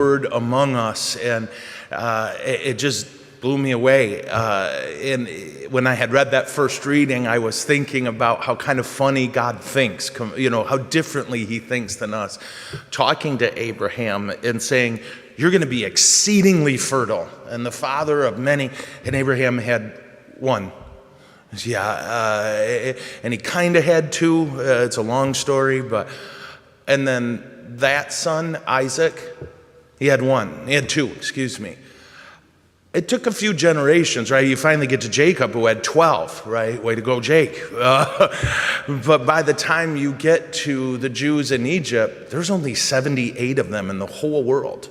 word among us, and it just blew me away. And when I had read that first reading, I was thinking about how kind of funny God thinks, how differently he thinks than us. Talking to Abraham and saying, you're going to be exceedingly fertile, and the father of many, and Abraham had one. Yeah, and he kind of had two. It's a long story, and then that son, Isaac, he had one. He had two, excuse me. It took a few generations, right? You finally get to Jacob, who had 12, right? Way to go, Jake. But by the time you get to the Jews in Egypt, there's only 78 of them in the whole world.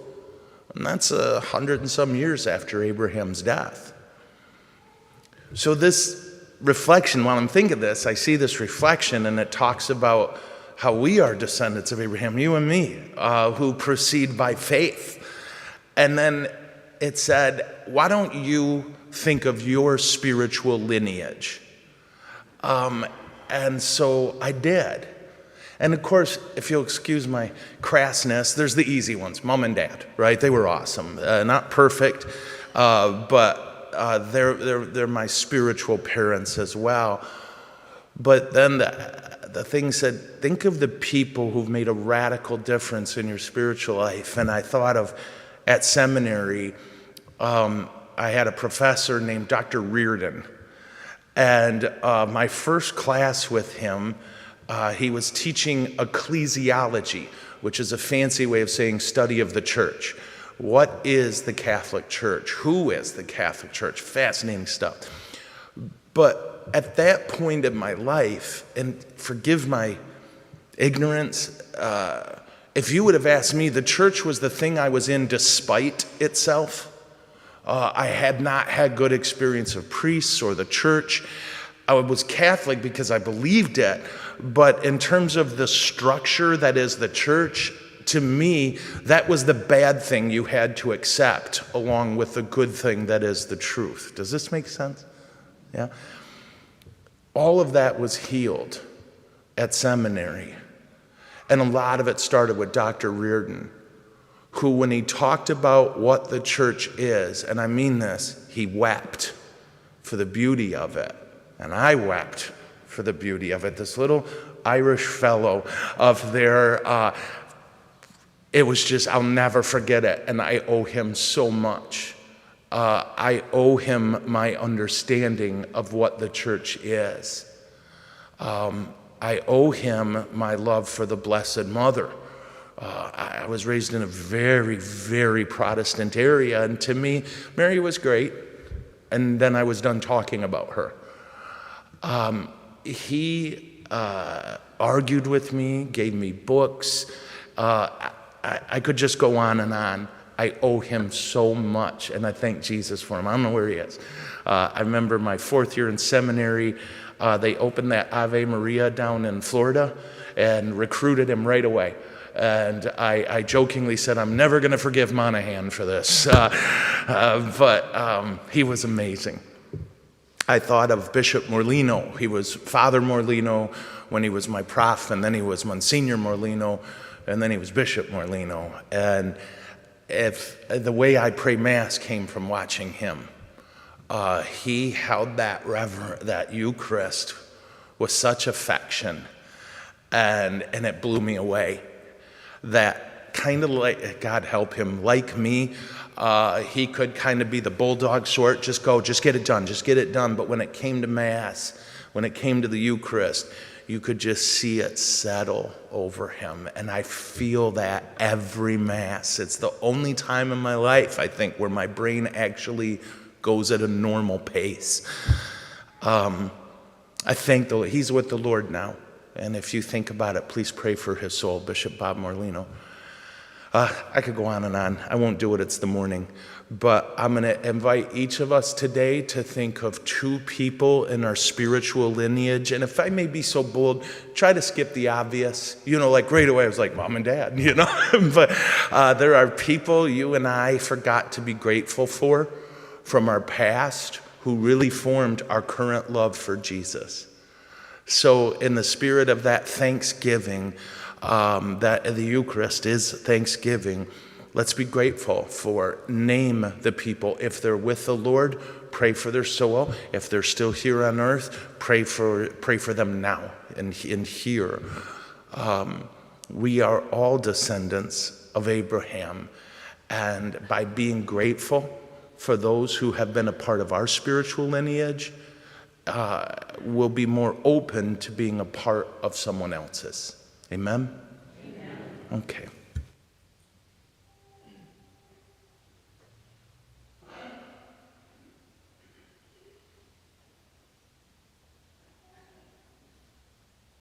And that's 100 and some years after Abraham's death. So this reflection, while I'm thinking this, I see this reflection, and it talks about how we are descendants of Abraham, you and me, who proceed by faith. And then it said, why don't you think of your spiritual lineage? And so I did. And of course, if you'll excuse my crassness, there's the easy ones, mom and dad, right? They were awesome. Not perfect, but they're my spiritual parents as well. But then the thing said, think of the people who've made a radical difference in your spiritual life. And I thought of, at seminary, I had a professor named Dr. Reardon. And my first class with him, he was teaching ecclesiology, which is a fancy way of saying study of the church. What is the Catholic Church? Who is the Catholic Church? Fascinating stuff. But at that point in my life, and forgive my ignorance, if you would have asked me, the church was the thing I was in despite itself. I had not had good experience of priests or the church. I was Catholic because I believed it, but in terms of the structure that is the church, to me, that was the bad thing you had to accept along with the good thing that is the truth. Does this make sense? Yeah. All of that was healed at seminary. And a lot of it started with Dr. Reardon, who, when he talked about what the church is, and I mean this, he wept for the beauty of it. And I wept for the beauty of it. This little Irish fellow of there, it was just, I'll never forget it. And I owe him so much. I owe him my understanding of what the church is. I owe him my love for the Blessed Mother. I was raised in a very, very Protestant area, and to me, Mary was great, and then I was done talking about her. He argued with me, gave me books. I could just go on and on. I owe him so much, and I thank Jesus for him. I don't know where he is. I remember my 4th year in seminary, they opened that Ave Maria down in Florida and recruited him right away. And I jokingly said, I'm never going to forgive Monahan for this. But he was amazing. I thought of Bishop Morino. He was Father Morino when he was my prof, and then he was Monsignor Morino, and then he was Bishop Morino. And if the way I pray Mass came from watching him, he held that Eucharist with such affection, and it blew me away. That kind of like, God help him, like me, he could kind of be the bulldog sort, just go, just get it done, just get it done. But when it came to Mass, when it came to the Eucharist, you could just see it settle over him. And I feel that every Mass. It's the only time in my life, I think, where my brain actually goes at a normal pace. I think he's with the Lord now. And if you think about it, please pray for his soul, Bishop Bob Morino. I could go on and on. I won't do it. It's the morning. But I'm going to invite each of us today to think of 2 people in our spiritual lineage. And if I may be so bold, try to skip the obvious. Like right away, I was like, Mom and Dad, But there are people you and I forgot to be grateful for from our past who really formed our current love for Jesus. So in the spirit of that thanksgiving, that the Eucharist is thanksgiving, Let's be grateful for name the people. If they're with the Lord, pray for their soul. If they're still here on earth, pray for them now and here. We are all descendants of Abraham. And by being grateful for those who have been a part of our spiritual lineage, we'll be more open to being a part of someone else's. Amen? Amen. Okay.